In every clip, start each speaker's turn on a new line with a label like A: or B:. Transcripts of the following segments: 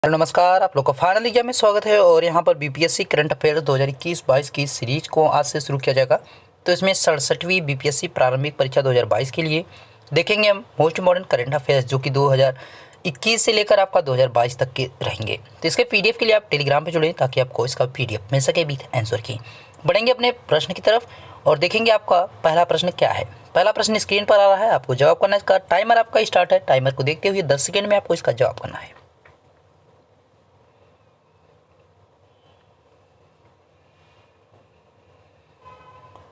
A: Hello नमस्कार, आप लोग का फाइनल एग्जाम में स्वागत है। और यहाँ पर बीपीएससी करंट अफेयर 2021-22 की सीरीज को आज से शुरू किया जाएगा। तो इसमें 67वीं बीपीएससी प्रारंभिक परीक्षा 2022 के लिए देखेंगे हम मोस्ट मॉडर्न करंट अफेयर्स, जो कि 2021 से लेकर आपका 2022 तक के रहेंगे। तो इसके पीडीएफ के लिए आप टेलीग्राम पर जुड़ें ताकि आपको इसका पीडीएफ मिल सके विथ आंसर की। बढ़ेंगे अपने प्रश्न की तरफ और देखेंगे आपका पहला प्रश्न क्या है। पहला प्रश्न स्क्रीन पर आ रहा है, आपको जवाब करना है। इसका टाइमर आपका स्टार्ट है। टाइमर को देखते हुए 10 सेकेंड में आपको इसका जवाब करना है।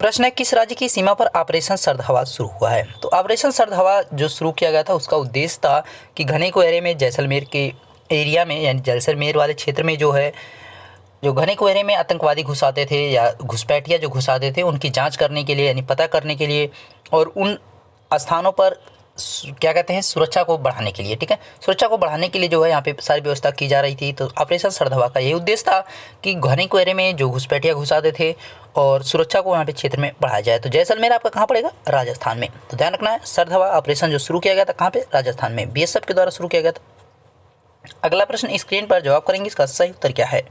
A: प्रश्न है, किस राज्य की सीमा पर ऑपरेशन सर्द हवा शुरू हुआ है। तो ऑपरेशन सर्द हवा जो शुरू किया गया था, उसका उद्देश्य था कि घने कोहरे में जैसलमेर के एरिया में, यानी जैसलमेर वाले क्षेत्र में जो घने कोहरे में आतंकवादी घुस आते थे या घुसपैठिया जो घुस आते थे, उनकी जांच करने के लिए, यानी पता करने के लिए, और उन स्थानों पर क्या कहते हैं, सुरक्षा को बढ़ाने के लिए। ठीक है, सुरक्षा को बढ़ाने के लिए जो है यहाँ पे सारी व्यवस्था की जा रही थी। तो ऑपरेशन सर्द हवा का यही उद्देश्य था कि घने कोहरे में जो घुसपैठिया घुस आते थे और सुरक्षा को यहाँ पे क्षेत्र में बढ़ाया जाए। तो जैसलमेर आपका कहाँ पड़ेगा? राजस्थान में। तो ध्यान रखना है, सर्द हवा ऑपरेशन जो शुरू किया गया था कहाँ पे? राजस्थान में, बीएसएफ के द्वारा शुरू किया गया था। अगला प्रश्न स्क्रीन पर जवाब करेंगे, इसका सही उत्तर क्या है।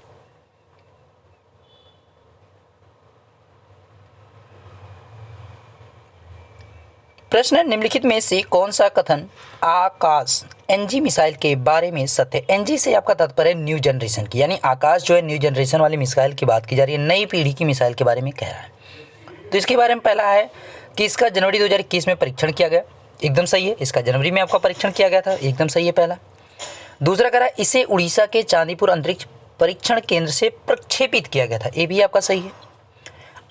A: प्रश्न, निम्नलिखित में से कौन सा कथन आकाश एनजी मिसाइल के बारे में सत्य है। एनजी से आपका तात्पर्य न्यू जनरेशन की, यानी आकाश जो है न्यू जनरेशन वाली मिसाइल की बात की जा रही है, नई पीढ़ी की मिसाइल के बारे में कह रहा है। तो इसके बारे में पहला है कि इसका जनवरी 2021 में परीक्षण किया गया, एकदम सही है। इसका जनवरी में आपका परीक्षण किया गया था, एकदम सही है पहला। दूसरा कह रहा है इसे उड़ीसा के चांदीपुर अंतरिक्ष परीक्षण केंद्र से प्रक्षेपित किया गया था, ये भी आपका सही है।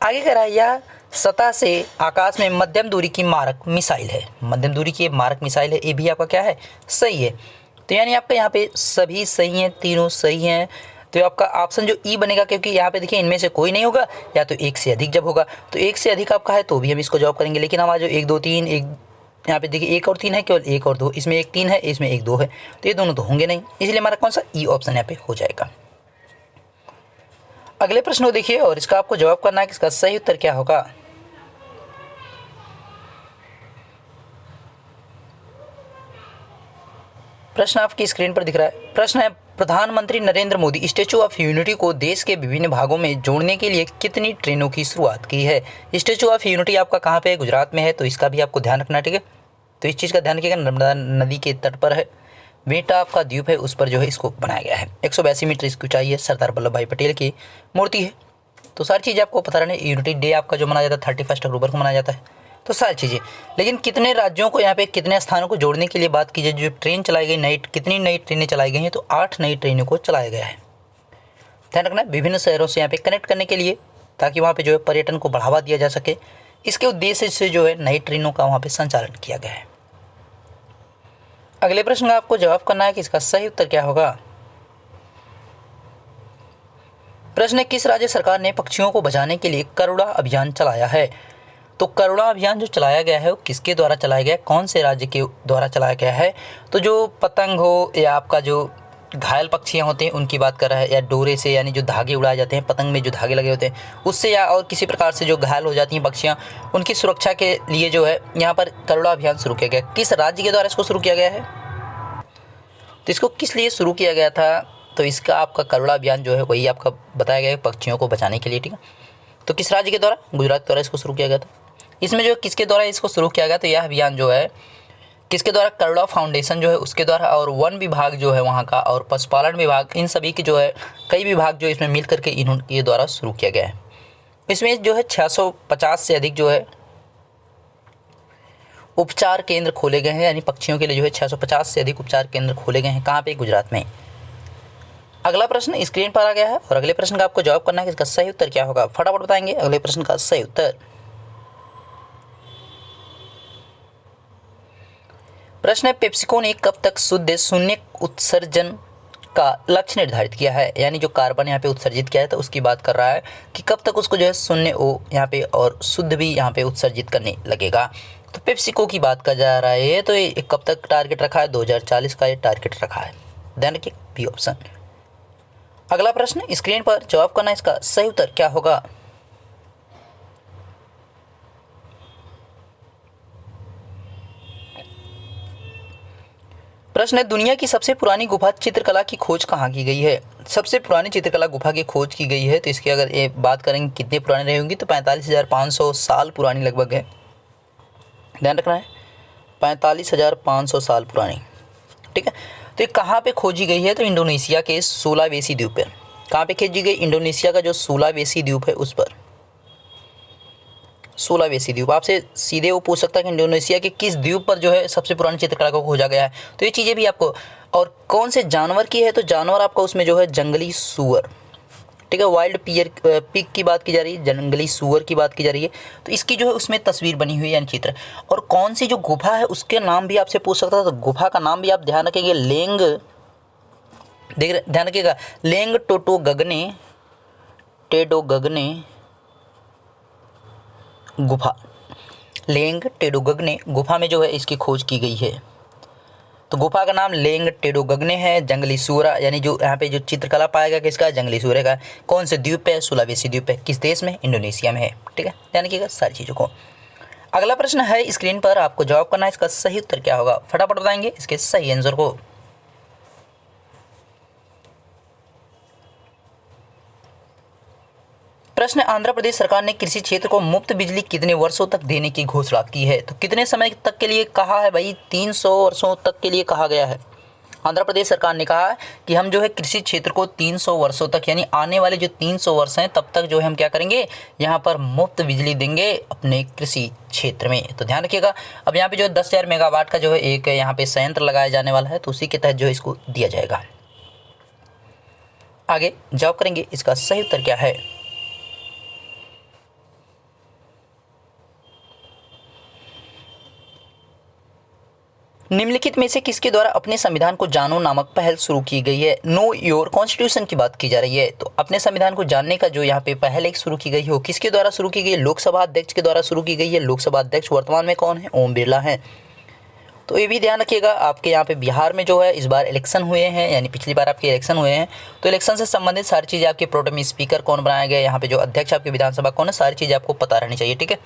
A: आगे कह रहा है यह सतह से आकाश में मध्यम दूरी की मारक मिसाइल है, मध्यम दूरी की मारक मिसाइल है, ये भी आपका क्या है? सही है। तो यानी आपका यहाँ पे सभी सही हैं, तीनों सही हैं। तो आपका ऑप्शन जो ई बनेगा, क्योंकि यहाँ पे देखिए इनमें से कोई नहीं होगा, या तो एक से अधिक जब होगा, तो एक से अधिक आपका है तो भी हम इसको जवाब करेंगे। लेकिन हमारा जो 1 2 3 एक यहाँ पे देखिए 1 और 3 है, केवल 1 और 2, इसमें एक 3 है, इसमें एक 2 है, तो ये दोनों तो होंगे नहीं, इसलिए हमारा कौन सा ई ऑप्शन यहाँ पे हो जाएगा। अगले प्रश्न को देखिए और इसका आपको जवाब करना है कि इसका सही उत्तर क्या होगा। प्रश्न आपकी स्क्रीन पर दिख रहा है। प्रश्न है, प्रधानमंत्री Narendra Modi statue of unity को देश के विभिन्न भागों में जोड़ने के लिए कितनी ट्रेनों की शुरुआत की है। स्टैचू ऑफ यूनिटी आपका कहाँ पे है? गुजरात में है। तो इसका भी आपको ध्यान रखना, ठीक है। तो इस चीज़ का ध्यान रखिएगा, नर्मदा नदी के तट पर है, वेटा आपका द्वीप है, उस पर जो है इसको बनाया गया है। 182 मीटर इसकी ऊंचाई है, सरदार वल्लभ भाई पटेल की मूर्ति है। तो सारी चीज़ें आपको पता रहना। यूनिटी डे आपका जो मनाया जाता है 31 अक्टूबर को मनाया जाता है, तो सारी चीज़ें। लेकिन कितने राज्यों को यहाँ पे कितने स्थानों को जोड़ने के लिए बात की जाए, जो ट्रेन चलाई गई नई, कितनी नई ट्रेनें चलाई गई हैं? तो 8 नई ट्रेनों को चलाया गया है। ध्यान रखना, विभिन्न शहरों से यहाँ पे कनेक्ट करने के लिए, ताकि वहाँ पे जो है पर्यटन को बढ़ावा दिया जा सके। इसके उद्देश्य से जो है नई ट्रेनों का वहाँ पे संचालन किया गया है। अगले प्रश्न का आपको जवाब करना है कि इसका सही उत्तर क्या होगा। प्रश्न है, किस राज्य सरकार ने पक्षियों को बचाने के लिए करुणा अभियान चलाया है। तो करुणा अभियान जो चलाया गया है वो किसके द्वारा चलाया गया है, कौन से राज्य के द्वारा चलाया गया है? तो जो पतंग हो या आपका जो घायल पक्षियाँ होते हैं उनकी बात कर रहा है, या डोरे से, यानी जो धागे उड़ाए जाते हैं, पतंग में जो धागे लगे होते हैं उससे, या और किसी प्रकार से जो घायल हो जाती हैं पक्षियाँ, उनकी सुरक्षा के लिए जो है यहाँ पर करुणा अभियान शुरू किया गया। किस राज्य के द्वारा इसको शुरू किया गया है? तो इसको किस लिए शुरू किया गया था? तो इसका आपका करुणा अभियान जो है वही आपका बताया गया है, पक्षियों को बचाने के लिए, ठीक है। तो किस राज्य के द्वारा? गुजरात के द्वारा इसको शुरू किया गया था। इसमें जो किसके द्वारा इसको शुरू किया गया, तो यह अभियान जो है किसके द्वारा? करुणा फाउंडेशन जो है उसके द्वारा, और वन विभाग जो है वहाँ का, और पशुपालन विभाग, इन सभी की जो है कई विभाग जो इसमें मिल करके इनके द्वारा शुरू किया गया है। इसमें जो है 650 से अधिक जो है उपचार केंद्र खोले गए हैं, यानी पक्षियों के लिए जो है 650 से अधिक उपचार केंद्र खोले गए हैं। कहाँ पे? गुजरात में। अगला प्रश्न स्क्रीन पर आ गया है और अगले प्रश्न का आपको जवाब करना है कि इसका सही उत्तर क्या होगा। फटाफट बताएंगे अगले प्रश्न का सही उत्तर। प्रश्न है, पेप्सिको ने कब तक शुद्ध शून्य उत्सर्जन का लक्ष्य निर्धारित किया है, यानी जो कार्बन यहाँ पे उत्सर्जित किया है तो उसकी बात कर रहा है कि कब तक उसको जो है शून्य ओ यहाँ पे और शुद्ध भी यहाँ पे उत्सर्जित करने लगेगा। तो पेप्सिको की बात कर जा रहा है, तो ये कब तक टारगेट रखा है? 2040 का ये टारगेट रखा है। ध्यान रखिए, बी ऑप्शन। अगला प्रश्न स्क्रीन पर जवाब करना, इसका सही उत्तर क्या होगा। प्रश्न है, दुनिया की सबसे पुरानी गुफा चित्रकला की खोज कहाँ की गई है? सबसे पुरानी चित्रकला गुफा की खोज की गई है, तो इसकी अगर ये बात करेंगे कितनी पुरानी रही होंगी, तो 45,500 साल पुरानी लगभग है। ध्यान रखना है, 45,500 साल पुरानी। ठीक है, तो ये कहाँ पे खोजी गई है? तो इंडोनेशिया के सुलावेसी द्वीप पर। कहाँ पे खोजी गई? इंडोनेशिया का जो सुलावेसी द्वीप है उस पर। सुलावेसी द्वीप, आपसे सीधे वो पूछ सकता है कि इंडोनेशिया के किस द्वीप पर जो है सबसे पुरानी चित्रकला को खोजा गया है, तो ये चीज़ें भी आपको। और कौन से जानवर की है? तो जानवर आपका उसमें जो है जंगली सूअर। ठीक है, वाइल्ड पिग की बात की जा रही है, जंगली सूअर की बात की जा रही है। तो इसकी जो है उसमें तस्वीर बनी हुई है, यानी चित्र। और कौन सी जो गुफा है उसके नाम भी आपसे पूछ सकता है, तो गुफा का नाम भी आप ध्यान रखेंगे, ध्यान रखिएगा, लेंग टेडोगगने गुफा। लेंग टेडोगगने गुफा में जो है इसकी खोज की गई है। तो गुफा का नाम लेंग टेडोगगने है। जंगली सूअर, यानी जो यहाँ पे जो चित्रकला पाया गया किसका? जंगली सूअर का। कौन से द्वीप पे? सुलावेसी द्वीप पे। किस देश में? इंडोनेशिया में है। ठीक है, ध्यान रखिएगा सारी चीज़ों को। अगला प्रश्न है स्क्रीन पर, आपको जवाब करना है, इसका सही उत्तर क्या होगा? फटाफट बताएंगे इसके सही आंसर को। प्रश्न, आंध्र प्रदेश सरकार ने कृषि क्षेत्र को मुफ्त बिजली कितने वर्षों तक देने की घोषणा की है? तो कितने समय तक के लिए कहा है भाई? 300 वर्षों तक के लिए कहा गया है। आंध्र प्रदेश सरकार ने कहा है कि हम जो है कृषि क्षेत्र को 300 वर्षों तक, यानी आने वाले जो 300 वर्ष हैं तब तक जो है हम क्या करेंगे, यहाँ पर मुफ्त बिजली देंगे अपने कृषि क्षेत्र में। तो ध्यान रखिएगा, अब यहाँ पे जो 10,000 मेगावाट का जो है एक यहाँ पे संयंत्र लगाया जाने वाला है, तो उसी के तहत जो है इसको दिया जाएगा। आगे जवाब करेंगे, इसका सही उत्तर क्या है? निम्नलिखित में से किसके द्वारा अपने संविधान को जानो नामक पहल शुरू की गई है? नो योर कॉन्स्टिट्यूशन की बात की जा रही है। तो अपने संविधान को जानने का जो यहाँ पे पहल एक शुरू की गई हो, किसके द्वारा शुरू की गई है? लोकसभा अध्यक्ष के द्वारा शुरू की गई है। लोकसभा अध्यक्ष वर्तमान में कौन है? ओम बिरला है। तो ये भी ध्यान रखिएगा, आपके यहाँ पे बिहार में जो है इस बार इलेक्शन हुए हैं, यानी पिछली बार आपके इलेक्शन हुए हैं, तो इलेक्शन से संबंधित सारी चीज़ें, आपके प्रोटेम स्पीकर कौन बनाया गया, यहाँ पे जो अध्यक्ष आपकी विधानसभा कौन है, सारी चीज़ें आपको पता रहनी चाहिए। ठीक है,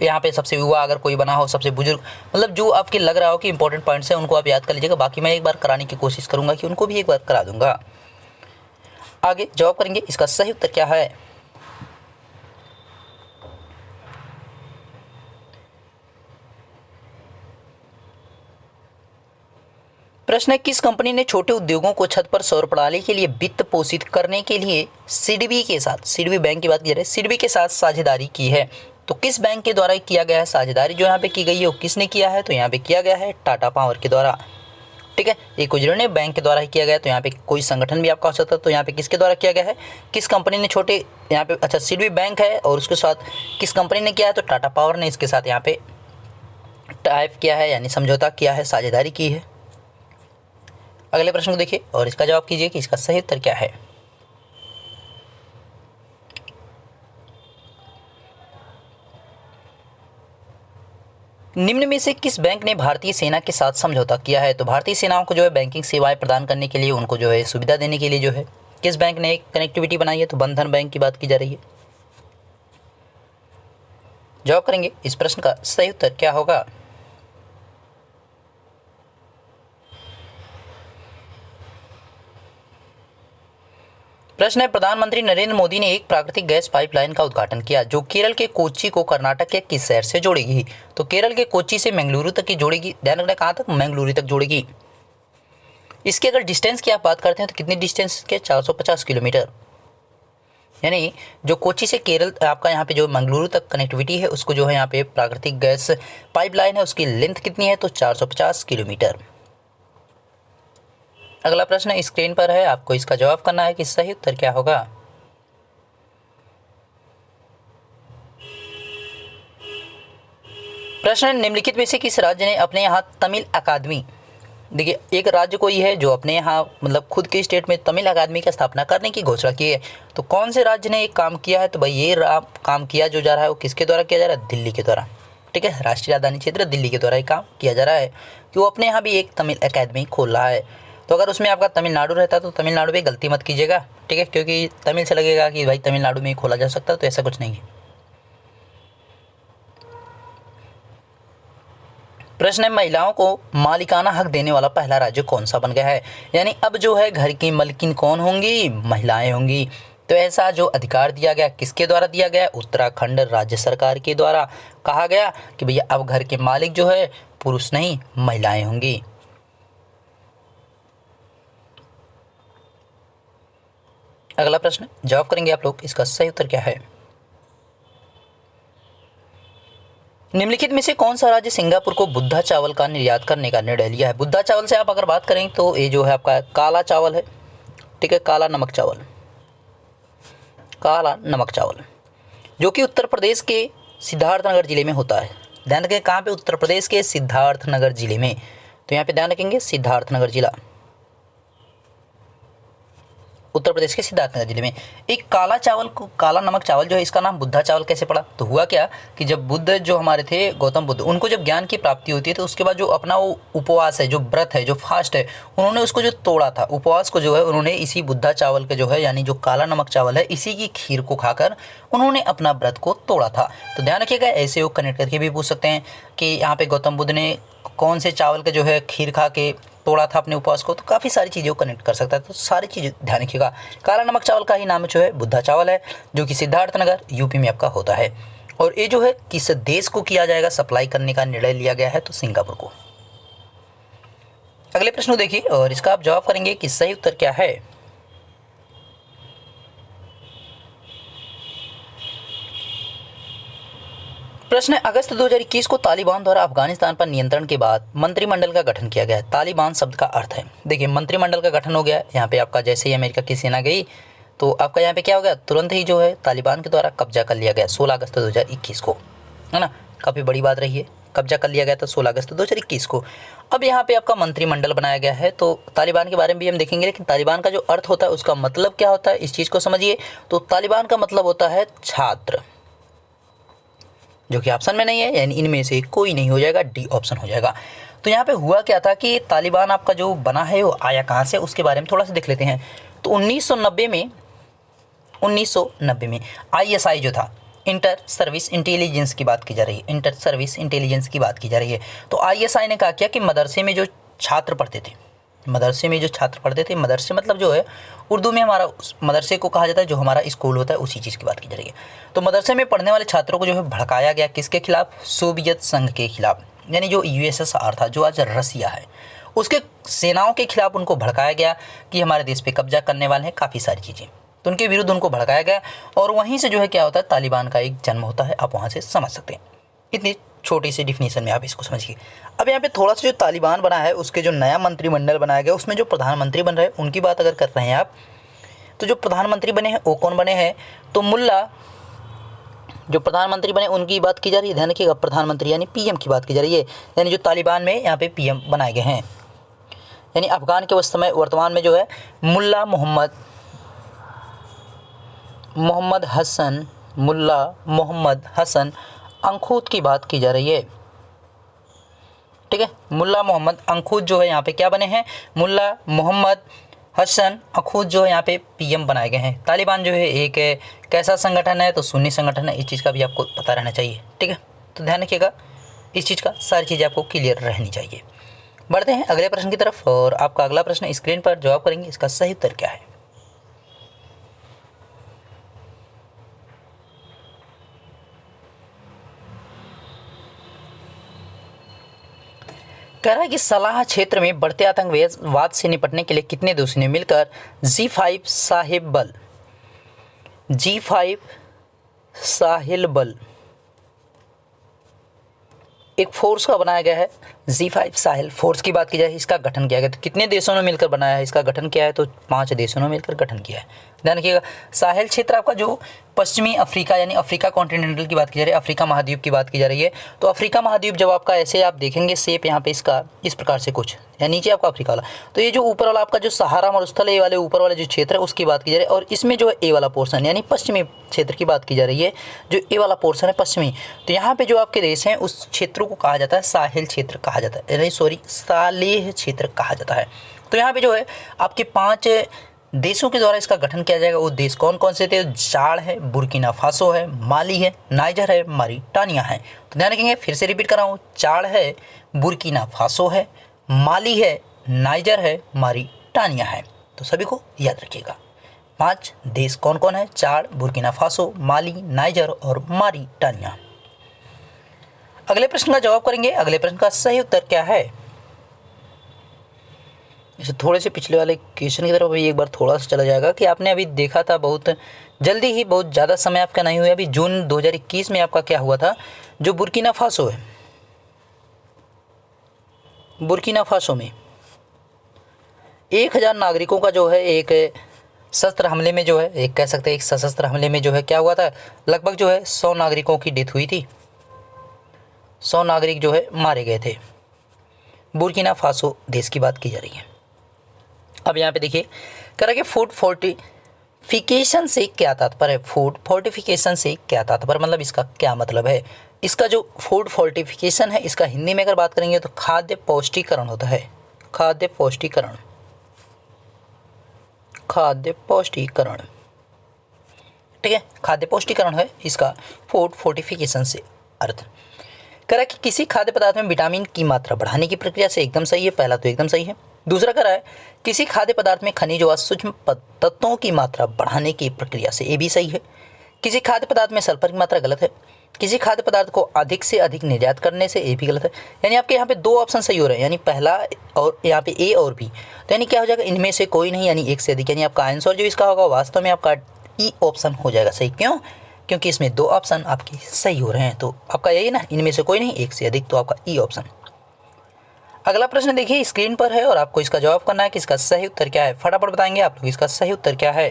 A: यहाँ पे सबसे युवा अगर कोई बना हो, सबसे बुजुर्ग, मतलब जो आपके लग रहा हो कि इंपॉर्टेंट पॉइंट्स हैं उनको आप याद कर लीजिएगा। बाकी मैं एक बार कराने की कोशिश करूँगा कि उनको भी एक बार करा दूंगा। आगे जवाब करेंगे, इसका सही उत्तर क्या है? प्रश्न है, किस कंपनी ने छोटे उद्योगों को छत पर सौर प्रणाली के लिए वित्त पोषित करने के लिए सिडबी के साथ, सिडबी बैंक की बात की जा रही है, सिडबी के साथ साझेदारी की है? तो किस बैंक के द्वारा किया गया है साझेदारी जो यहाँ पे की गई है, वो किसने किया है? तो यहाँ पे किया गया है टाटा पावर के द्वारा। ठीक है, एक उजरने बैंक के द्वारा ही किया गया। तो यहाँ पे कोई संगठन भी आपका हो सकता है, तो यहाँ पे किसके द्वारा किया गया है? किस कंपनी ने छोटे, यहाँ पे अच्छा सिडबी बैंक है, और उसके साथ किस कंपनी ने किया है? तो टाटा पावर ने इसके साथ यहाँ पे टाइप किया है, यानी समझौता किया है, साझेदारी की है। अगले प्रश्न को देखिए और इसका जवाब कीजिए कि इसका सही उत्तर क्या है। निम्न में से किस बैंक ने भारतीय सेना के साथ समझौता किया है? तो भारतीय सेनाओं को जो है बैंकिंग सेवाएं प्रदान करने के लिए, उनको जो है सुविधा देने के लिए जो है किस बैंक ने कनेक्टिविटी बनाई है? तो बंधन बैंक की बात की जा रही है। जवाब करेंगे, इस प्रश्न का सही उत्तर क्या होगा? प्रश्न है, प्रधानमंत्री नरेंद्र मोदी ने एक प्राकृतिक गैस पाइपलाइन का उद्घाटन किया जो केरल के कोच्चि को कर्नाटक के किस शहर से जोड़ेगी? तो केरल के कोच्चि से मंगलुरु तक की जोड़ेगी। ध्यान रखना, कहाँ तक? मंगलुरु तक जोड़ेगी। इसके अगर डिस्टेंस की आप बात करते हैं तो कितनी डिस्टेंस के? 450 किलोमीटर। यानी जो कोच्चि से केरल आपका यहाँ पे जो मंगलुरु तक कनेक्टिविटी है, उसको जो है यहाँ पे प्राकृतिक गैस पाइपलाइन है, उसकी लेंथ कितनी है? तो 450 किलोमीटर। अगला प्रश्न स्क्रीन पर है, आपको इसका जवाब करना है कि सही उत्तर क्या होगा। प्रश्न, निम्नलिखित में से किस राज्य ने अपने यहाँ तमिल अकादमी, देखिए एक राज्य कोई है जो अपने यहाँ मतलब खुद के स्टेट में तमिल अकादमी की स्थापना करने की घोषणा की है, तो कौन से राज्य ने एक काम किया है? तो भाई ये काम किया जो जा रहा है वो किसके द्वारा किया जा रहा है? दिल्ली के द्वारा। ठीक है, राष्ट्रीय राजधानी क्षेत्र दिल्ली के द्वारा ये काम किया जा रहा है कि वो अपने यहाँ भी एक तमिल अकादमी खोल रहा है। तो अगर उसमें आपका तमिलनाडु रहता तो तमिलनाडु में गलती मत कीजिएगा। ठीक है, क्योंकि तमिल से लगेगा कि भाई तमिलनाडु में ही खोला जा सकता है, तो ऐसा कुछ नहीं है। प्रश्न है, महिलाओं को मालिकाना हक देने वाला पहला राज्य कौन सा बन गया है? यानी अब जो है घर की मालकिन कौन होंगी? महिलाएं होंगी। तो ऐसा जो अधिकार दिया गया किसके द्वारा दिया गया? उत्तराखंड राज्य सरकार के द्वारा कहा गया कि भैया अब घर के मालिक जो है पुरुष नहीं महिलाएं होंगी। अगला प्रश्न जवाब करेंगे आप लोग, इसका सही उत्तर क्या है? निम्नलिखित में से कौन सा राज्य सिंगापुर को बुद्धा चावल का निर्यात करने का निर्णय लिया है? बुद्धा चावल से आप अगर बात करें तो ये जो है आपका काला चावल है, ठीक है, काला नमक चावल, काला नमक चावल जो कि उत्तर प्रदेश के सिद्धार्थनगर जिले में होता है। ध्यान रखें कहाँ पे? उत्तर प्रदेश के सिद्धार्थनगर जिले में। तो यहाँ पे ध्यान रखेंगे सिद्धार्थनगर जिला, उत्तर प्रदेश के सिद्धार्थनगर जिले में। एक काला चावल को, काला नमक चावल जो है, इसका नाम बुद्धा चावल कैसे पड़ा? तो हुआ क्या कि जब बुद्ध जो हमारे थे, गौतम बुद्ध, उनको जब ज्ञान की प्राप्ति होती है तो उसके बाद जो अपना वो उपवास है, जो व्रत है, जो फास्ट है, उन्होंने उसको जो तोड़ा था, उपवास को जो है उन्होंने इसी बुद्धा चावल के जो है यानी जो काला नमक चावल है इसी की खीर को खाकर उन्होंने अपना व्रत को तोड़ा था। तो ध्यान रखिएगा, ऐसे वो कनेक्ट करके भी पूछ सकते हैं कि यहाँ पे गौतम बुद्ध ने कौन से चावल के जो है खीर खा के तोड़ा था अपने उपवास को। तो काफ़ी सारी चीज़ें को कनेक्ट कर सकता है। तो सारी चीज़ें ध्यान रखिएगा। काला नमक चावल का ही नाम जो है बुद्धा चावल है, जो कि सिद्धार्थनगर यूपी में आपका होता है। और ये जो है किस देश को किया जाएगा सप्लाई करने का निर्णय लिया गया है? तो सिंगापुर को। अगले प्रश्न देखिए और इसका आप जवाब करेंगे कि सही उत्तर क्या है। प्रश्न है, अगस्त 2021 को तालिबान द्वारा अफगानिस्तान पर नियंत्रण के बाद मंत्रिमंडल का गठन किया गया। तालिबान शब्द का अर्थ है, देखिए मंत्रिमंडल का गठन हो गया। यहाँ पे आपका जैसे ही अमेरिका की सेना गई तो आपका यहाँ पे क्या हो गया? तुरंत ही जो है तालिबान के द्वारा कब्जा कर लिया गया 16 अगस्त 2021 को, है ना। काफ़ी बड़ी बात रही है, कब्जा कर लिया गया था 16 अगस्त 2021 को। अब यहाँ पे आपका मंत्रिमंडल बनाया गया है। तो तालिबान के बारे में भी हम देखेंगे, लेकिन तालिबान का जो अर्थ होता है उसका मतलब क्या होता है इस चीज़ को समझिए। तो तालिबान का मतलब होता है छात्र, जो कि ऑप्शन में नहीं है, यानी इनमें से कोई नहीं हो जाएगा, डी ऑप्शन हो जाएगा। तो यहाँ पे हुआ क्या था कि तालिबान आपका जो बना है वो आया कहाँ से, उसके बारे में थोड़ा सा देख लेते हैं। तो 1990 में ISI जो था, इंटर सर्विस इंटेलिजेंस की बात की जा रही है, इंटर सर्विस इंटेलिजेंस की बात की जा रही है। तो ISI ने कहा किया कि मदरसे में जो छात्र पढ़ते थे, मदरसे मतलब जो है उर्दू में हमारा मदरसे को कहा जाता है, जो हमारा स्कूल होता है उसी चीज़ की बात की जा रही है। तो मदरसे में पढ़ने वाले छात्रों को जो है भड़काया गया, किसके खिलाफ? सोवियत संघ के खिलाफ, यानी जो USSR था, जो आज रसिया है, उसके सेनाओं के खिलाफ उनको भड़काया गया कि हमारे देश पे कब्जा करने वाले हैं, काफ़ी सारी चीज़ें। तो उनके विरुद्ध उनको भड़काया गया और वहीं से जो है क्या होता है, तालिबान का एक जन्म होता है। आप वहाँ से समझ सकते हैं। इतनी छोटी सी डिफिनीशन में आप इसको समझिए। अब यहाँ पे थोड़ा सा जो तालिबान बना है उसके जो नया मंत्रिमंडल बनाया गया उसमें जो प्रधानमंत्री बन रहे हैं उनकी बात अगर कर रहे हैं आप, तो जो प्रधानमंत्री बने हैं वो कौन बने हैं? तो मुल्ला जो प्रधानमंत्री बने उनकी बात की जा रही है। ध्यान रखिएगा, प्रधानमंत्री यानी PM की बात की जा रही है, यानी जो तालिबान में यहाँ पे PM बनाए गए हैं। यानी अफगान के उस समय वर्तमान में जो है मुल्ला मोहम्मद हसन अंखूत की बात की जा रही है, ठीक है। मुल्ला मोहम्मद अंखूत जो है यहाँ पे क्या बने हैं? मुल्ला मोहम्मद हसन अंखूत जो है यहाँ पे PM बनाए गए हैं। तालिबान जो है एक कैसा संगठन है? तो सुन्नी संगठन है। इस चीज़ का भी आपको पता रहना चाहिए, ठीक है। तो ध्यान रखिएगा इस चीज़ का, सारी चीज़ें आपको क्लियर रहनी चाहिए। बढ़ते हैं अगले प्रश्न की तरफ और आपका अगला प्रश्न स्क्रीन पर जवाब करेंगे, इसका सही उत्तर क्या है। कह रहा है कि सलाह क्षेत्र में बढ़ते आतंकवाद से निपटने के लिए कितने देशों ने मिलकर G5 साहिल बल एक फोर्स का बनाया गया है। G5 साहिल फोर्स की बात की जाए, इसका गठन किया गया। तो कितने देशों ने मिलकर बनाया है, इसका गठन किया है? तो 5 देशों ने मिलकर गठन किया है। ध्यान रखिएगा, साहिल क्षेत्र आपका जो पश्चिमी अफ्रीका यानी अफ्रीका कॉन्टिनेंटल की बात की जा रही है, अफ्रीका महाद्वीप की बात की जा रही है। तो अफ्रीका महाद्वीप जब आपका ऐसे आप देखेंगे शेप यहाँ पे इसका इस प्रकार से कुछ, या नीचे आपका अफ्रीका वाला, तो ये जो ऊपर वाला आपका जो सहारा मरुस्थल है, ये वाले ऊपर वाले जो क्षेत्र है उसकी बात की जा रही है। और इसमें जो है ए वाला पोर्शन यानी पश्चिमी क्षेत्र की बात की जा रही है, जो ए वाला पोर्शन है पश्चिमी। तो यहाँ पे जो आपके देश हैं उस क्षेत्रों को कहा जाता है साहिल क्षेत्र कहा जाता है, नहीं सॉरी सालेह क्षेत्र कहा जाता है। तो यहाँ पे जो है आपके 5 देशों के द्वारा इसका गठन किया जाएगा। वो देश कौन कौन से थे? चाड है, बुर्किना फासो है, माली है, नाइजर है, मारिटानिया है। तो ध्यान रखेंगे, फिर से रिपीट कर रहा हूँ, चाड है, बुर्किना फासो है, माली है, नाइजर है, मारिटानिया है। तो सभी को याद रखिएगा, 5 देश कौन कौन है? चाड, बुर्किना फासो, माली, नाइजर और मारिटानिया। अगले प्रश्न का जवाब करेंगे। अगले प्रश्न का सही उत्तर क्या है? इसे थोड़े से पिछले वाले क्वेश्चन की तरफ एक बार थोड़ा सा चला जाएगा कि आपने अभी देखा था बहुत जल्दी ही, बहुत ज़्यादा समय आपका नहीं हुआ, अभी जून 2021 में आपका क्या हुआ था, जो बुर्किना फासो है, बुर्किना फासो में 1000 नागरिकों का जो है एक शस्त्र हमले में जो है, एक कह सकते हैं एक सशस्त्र हमले में जो है क्या हुआ था, लगभग जो है 100 नागरिकों की डेथ हुई थी, 100 नागरिक जो है मारे गए थे। बुर्किना फासो देश की बात की जा रही है। अब यहाँ पे देखिए कह रहा है कि फूड फोर्टिफिकेशन से क्या तात्पर्य है? फूड फोर्टिफिकेशन से क्या तात्पर्य, मतलब इसका क्या मतलब है? इसका जो फूड फोर्टिफिकेशन है, इसका हिंदी में अगर बात करेंगे तो खाद्य पौष्टिकरण होता है। खाद्य पौष्टिकरण, खाद्य पौष्टिकरण, ठीक है, खाद्य पौष्टिकरण है इसका फूड फोर्टिफिकेशन से अर्थ। कह रहा है कि किसी खाद्य पदार्थ में विटामिन की मात्रा बढ़ाने की प्रक्रिया से, एकदम सही है, पहला तो एकदम सही है। दूसरा कह रहा है किसी खाद्य पदार्थ में खनिज व सूक्ष्म तत्वों की मात्रा बढ़ाने की प्रक्रिया से, ये भी सही है। किसी खाद्य पदार्थ में सल्फर की मात्रा, गलत है। किसी खाद्य पदार्थ को अधिक से अधिक निर्यात करने से, ये भी गलत है। यानी आपके यहाँ पे 2 ऑप्शन सही हो रहे हैं, यानी पहला और यहाँ पे ए और बी। तो यानी क्या हो जाएगा, इनमें से कोई नहीं, यानी एक से अधिक, यानी आपका आंसर जो इसका होगा वास्तव में आपका ई ऑप्शन हो जाएगा सही। क्यों? क्योंकि इसमें 2 ऑप्शन आपके सही हो रहे हैं। तो आपका यही ना, इनमें से कोई नहीं, एक से अधिक, तो आपका ई ऑप्शन। अगला प्रश्न देखिए स्क्रीन पर है और आपको इसका जवाब करना है कि इसका सही उत्तर क्या है। फटाफट बताएंगे आप लोग इसका सही उत्तर क्या है।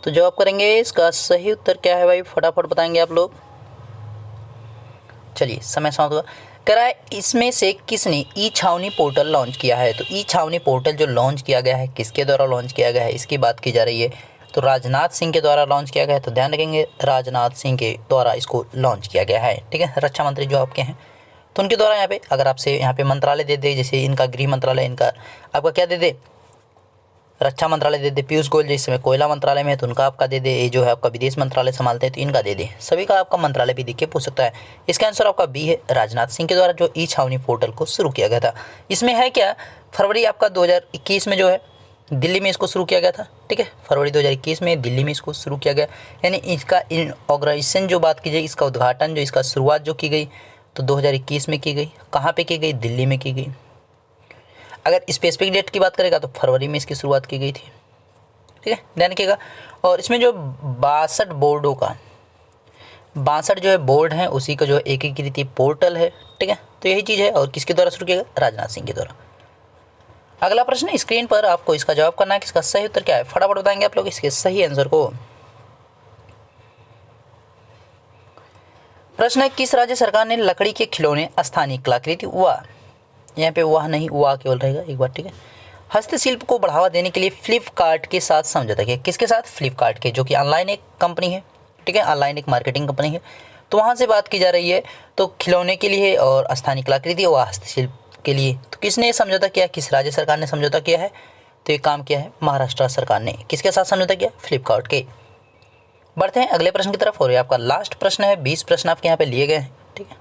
A: तो जवाब करेंगे इसका सही उत्तर क्या है भाई, फटाफट बताएंगे आप लोग। चलिए समय समाप्त हुआ। कह रहा है इसमें से किसने ई छावनी पोर्टल लॉन्च किया है? तो ई छावनी पोर्टल जो लॉन्च किया गया है, किसके द्वारा लॉन्च किया गया है, इसकी बात की जा रही है। तो राजनाथ सिंह के द्वारा लॉन्च किया गया है। तो ध्यान रखेंगे, राजनाथ सिंह के द्वारा इसको लॉन्च किया गया है, ठीक है, रक्षा मंत्री जो आपके हैं, तो उनके द्वारा यहाँ पे अगर आपसे यहाँ पे मंत्रालय दे दे, जैसे इनका गृह मंत्रालय, इनका आपका क्या दे दे, रक्षा मंत्रालय दे दे। पीयूष गोयल जिस समय कोयला मंत्रालय में है तो उनका आपका दे दे। ये जो है आपका विदेश मंत्रालय संभालते हैं तो इनका दे दे। सभी का आपका मंत्रालय भी देखिए पूछ सकता है। इसका आंसर आपका बी है, राजनाथ सिंह के द्वारा जो ई छावनी पोर्टल को शुरू किया गया था। इसमें है क्या, फरवरी आपका 2021 में जो है दिल्ली में इसको शुरू किया गया था, ठीक है, फरवरी 2021 में दिल्ली में इसको शुरू किया गया। यानी इसका इनॉग्रेशन जो बात की जाए, इसका उद्घाटन जो, इसका शुरुआत जो की गई तो 2021 में की गई। कहाँ पे की गई? दिल्ली में की गई। अगर स्पेसिफिक डेट की बात करेगा तो फरवरी में इसकी शुरुआत की गई थी, ठीक है, ध्यान रखिएगा। और इसमें जो 62 बोर्डों का 62 जो है बोर्ड हैं, उसी का जो है एकीकृत पोर्टल है, ठीक है। तो यही चीज़ है। और किसके द्वारा शुरू किया गया? राजनाथ सिंह के द्वारा। अगला प्रश्न स्क्रीन पर आपको इसका जवाब करना है कि इसका सही उत्तर क्या है। फटाफट बताएंगे आप लोग इसके सही आंसर को। प्रश्न है किस राज्य सरकार ने लकड़ी के खिलौने स्थानीय कलाकृति व, यहाँ पे वह नहीं, वह केवल रहेगा एक बार, ठीक है, हस्तशिल्प को बढ़ावा देने के लिए फ्लिपकार्ट के साथ समझौता किया। किसके साथ? फ्लिपकार्ट के, जो कि ऑनलाइन एक कंपनी है, ठीक है, ऑनलाइन एक मार्केटिंग कंपनी है। तो वहाँ से बात की जा रही है। तो खिलौने के लिए और स्थानीय कलाकृति व हस्तशिल्प के लिए तो किसने समझौता किया? किस राज्य सरकार ने समझौता किया है? तो ये काम किया है महाराष्ट्र सरकार ने। किसके साथ समझौता किया? फ्लिपकार्ट के। बढ़ते हैं अगले प्रश्न की तरफ और ये आपका लास्ट प्रश्न है। 20 प्रश्न आपके यहाँ पे लिए गए हैं, ठीक है।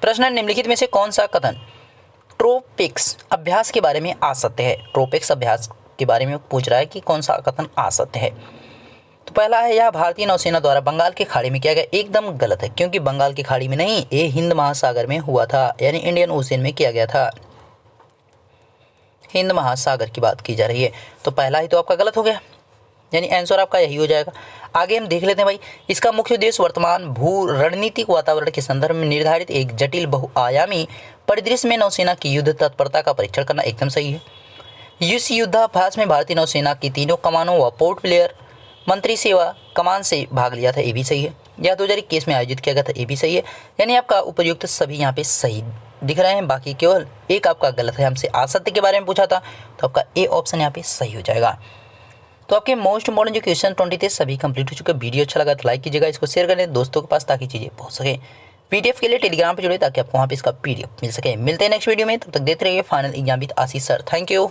A: प्रश्न है निम्नलिखित में से कौन सा कथन ट्रोपिक्स अभ्यास के बारे में असत्य है? ट्रोपिक्स अभ्यास के बारे में पूछ रहा है कि कौन सा कथन असत्य है। तो पहला है यह भारतीय नौसेना द्वारा बंगाल की खाड़ी में किया गया। एकदम गलत है, क्योंकि बंगाल की खाड़ी में नहीं, ये हिंद महासागर में हुआ था, यानी इंडियन ओशियन में किया गया था। हिंद महासागर की बात की जा रही है। तो पहला ही तो आपका गलत हो गया, यानी आंसर आपका यही हो जाएगा। आगे हम देख लेते हैं भाई। इसका मुख्य उद्देश्य वर्तमान भू रणनीतिक वातावरण के संदर्भ में निर्धारित एक जटिल बहुआयामी परिदृश्य में नौसेना की युद्ध तत्परता का परीक्षण करना। एकदम सही है। इस युद्धाभ्यास में भारतीय नौसेना की तीनों कमानों व पोर्ट ब्लेयर मंत्री सेवा कमान से भाग लिया था। ये भी सही है। यह 2021 में आयोजित किया गया था। ये भी सही है। यानी आपका उपयुक्त सभी यहाँ पे सही दिख रहे हैं, बाकी केवल एक आपका गलत है। हमसे असत्य के बारे में पूछा था, तो आपका ए ऑप्शन यहाँ पे सही हो जाएगा। तो आपके मोस्ट इंपॉर्टेंट जो क्वेश्चन 20 थे सभी कंप्लीट हो चुके। वीडियो अच्छा लगा तो लाइक कीजिएगा, इसको शेयर करें दोस्तों के पास ताकि चीज़ें पहुंच सके। पीडीएफ के लिए टेलीग्राम पर जुड़े ताकि आपको वहाँ पे इसका पीडीएफ मिल सके। मिलते हैं नेक्स्ट वीडियो में, तब तक देते रहिए final exam with Ashish sir. Thank you.